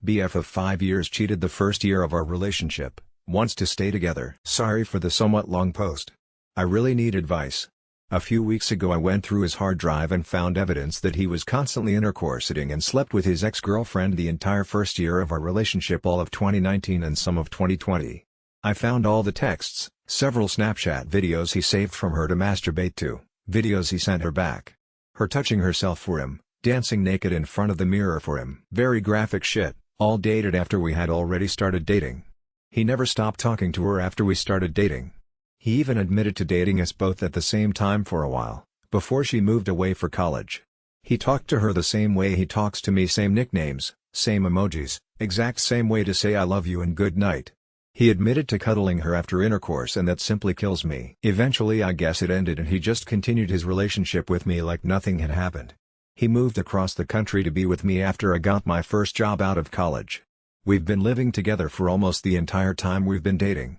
BF of 5 years cheated the first year of our relationship, wants to stay together. Sorry for the somewhat long post. I really need advice. A few weeks ago I went through his hard drive and found evidence that he was constantly intercoursing and slept with his ex-girlfriend the entire first year of our relationship, all of 2019 and some of 2020. I found all the texts, several Snapchat videos he saved from her to masturbate to, videos he sent her back. Her touching herself for him, dancing naked in front of the mirror for him. Very graphic shit, all dated after we had already started dating. He never stopped talking to her after we started dating. He even admitted to dating us both at the same time for a while, before she moved away for college. He talked to her the same way he talks to me, same nicknames, same emojis, exact same way to say I love you and good night. He admitted to cuddling her after intercourse, and that simply kills me. Eventually I guess it ended and he just continued his relationship with me like nothing had happened. He moved across the country to be with me after I got my first job out of college. We've been living together for almost the entire time we've been dating.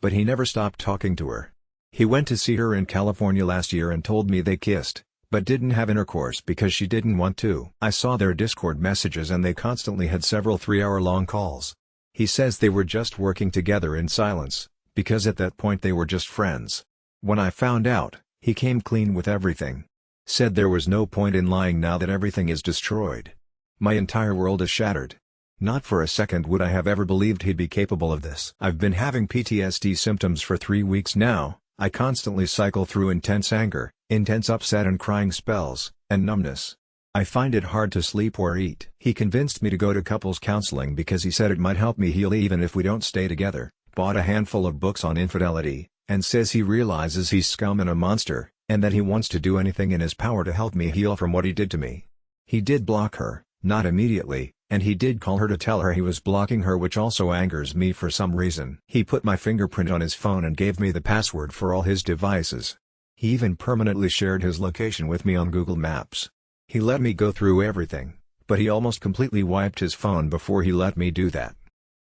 But he never stopped talking to her. He went to see her in California last year and told me they kissed, but didn't have intercourse because she didn't want to. I saw their Discord messages and they constantly had several 3-hour-long calls. He says they were just working together in silence, because at that point they were just friends. When I found out, he came clean with everything. Said there was no point in lying now that everything is destroyed. My entire world is shattered. Not for a second would I have ever believed he'd be capable of this. I've been having PTSD symptoms for 3 weeks now. I constantly cycle through intense anger, intense upset and crying spells, and numbness. I find it hard to sleep or eat. He convinced me to go to couples counseling because he said it might help me heal even if we don't stay together, bought a handful of books on infidelity, and says he realizes he's scum and a monster, and that he wants to do anything in his power to help me heal from what he did to me. He did block her, not immediately, and he did call her to tell her he was blocking her, which also angers me for some reason. He put my fingerprint on his phone and gave me the password for all his devices. He even permanently shared his location with me on Google Maps. He let me go through everything, but he almost completely wiped his phone before he let me do that.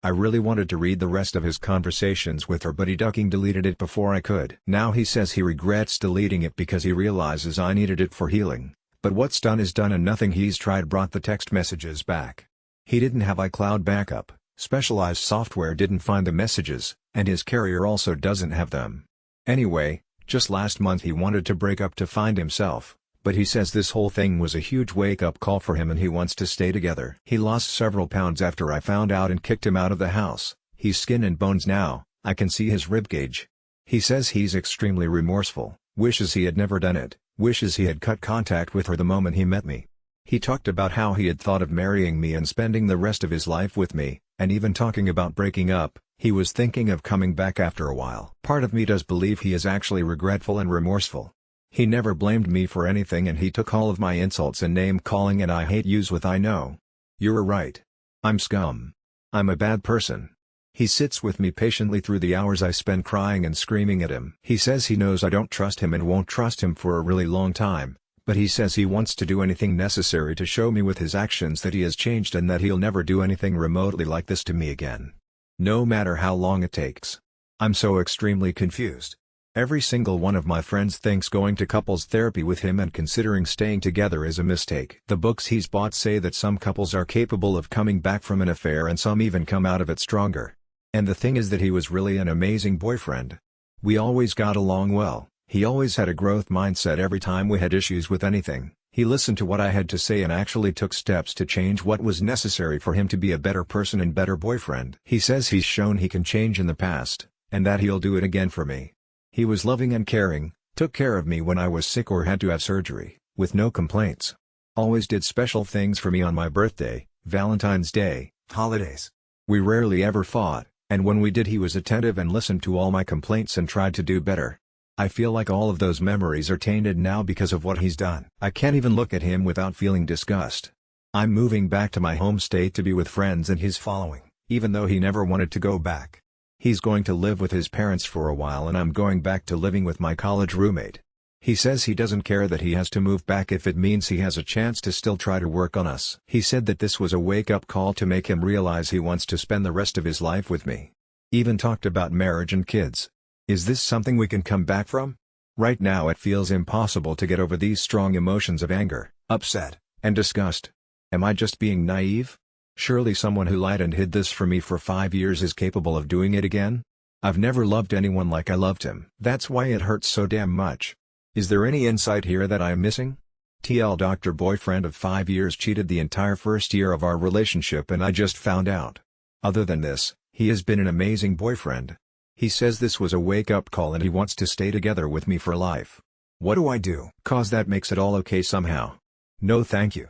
I really wanted to read the rest of his conversations with her, but he ducking deleted it before I could. Now he says he regrets deleting it because he realizes I needed it for healing, but what's done is done and nothing he's tried brought the text messages back. He didn't have iCloud backup, specialized software didn't find the messages, and his carrier also doesn't have them. Anyway, just last month he wanted to break up to find himself, but he says this whole thing was a huge wake-up call for him and he wants to stay together. He lost several pounds after I found out and kicked him out of the house. He's skin and bones now, I can see his ribcage. He says he's extremely remorseful, wishes he had never done it, wishes he had cut contact with her the moment he met me. He talked about how he had thought of marrying me and spending the rest of his life with me, and even talking about breaking up. He was thinking of coming back after a while. Part of me does believe he is actually regretful and remorseful. He never blamed me for anything and he took all of my insults and name-calling and I hate yous with I know. You're right. I'm scum. I'm a bad person. He sits with me patiently through the hours I spend crying and screaming at him. He says he knows I don't trust him and won't trust him for a really long time, but he says he wants to do anything necessary to show me with his actions that he has changed and that he'll never do anything remotely like this to me again. No matter how long it takes. I'm so extremely confused. Every single one of my friends thinks going to couples therapy with him and considering staying together is a mistake. The books he's bought say that some couples are capable of coming back from an affair and some even come out of it stronger. And the thing is that he was really an amazing boyfriend. We always got along well, he always had a growth mindset every time we had issues with anything. He listened to what I had to say and actually took steps to change what was necessary for him to be a better person and better boyfriend. He says he's shown he can change in the past, and that he'll do it again for me. He was loving and caring, took care of me when I was sick or had to have surgery, with no complaints. Always did special things for me on my birthday, Valentine's Day, holidays. We rarely ever fought, and when we did he was attentive and listened to all my complaints and tried to do better. I feel like all of those memories are tainted now because of what he's done. I can't even look at him without feeling disgust. I'm moving back to my home state to be with friends and he's following, even though he never wanted to go back. He's going to live with his parents for a while and I'm going back to living with my college roommate. He says he doesn't care that he has to move back if it means he has a chance to still try to work on us. He said that this was a wake-up call to make him realize he wants to spend the rest of his life with me. Even talked about marriage and kids. Is this something we can come back from? Right now it feels impossible to get over these strong emotions of anger, upset, and disgust. Am I just being naive? Surely someone who lied and hid this from me for 5 years is capable of doing it again? I've never loved anyone like I loved him. That's why it hurts so damn much. Is there any insight here that I am missing? TL Dr. Boyfriend of 5 years cheated the entire first year of our relationship and I just found out. Other than this, he has been an amazing boyfriend. He says this was a wake-up call and he wants to stay together with me for life. What do I do? 'Cause that makes it all okay somehow. No thank you.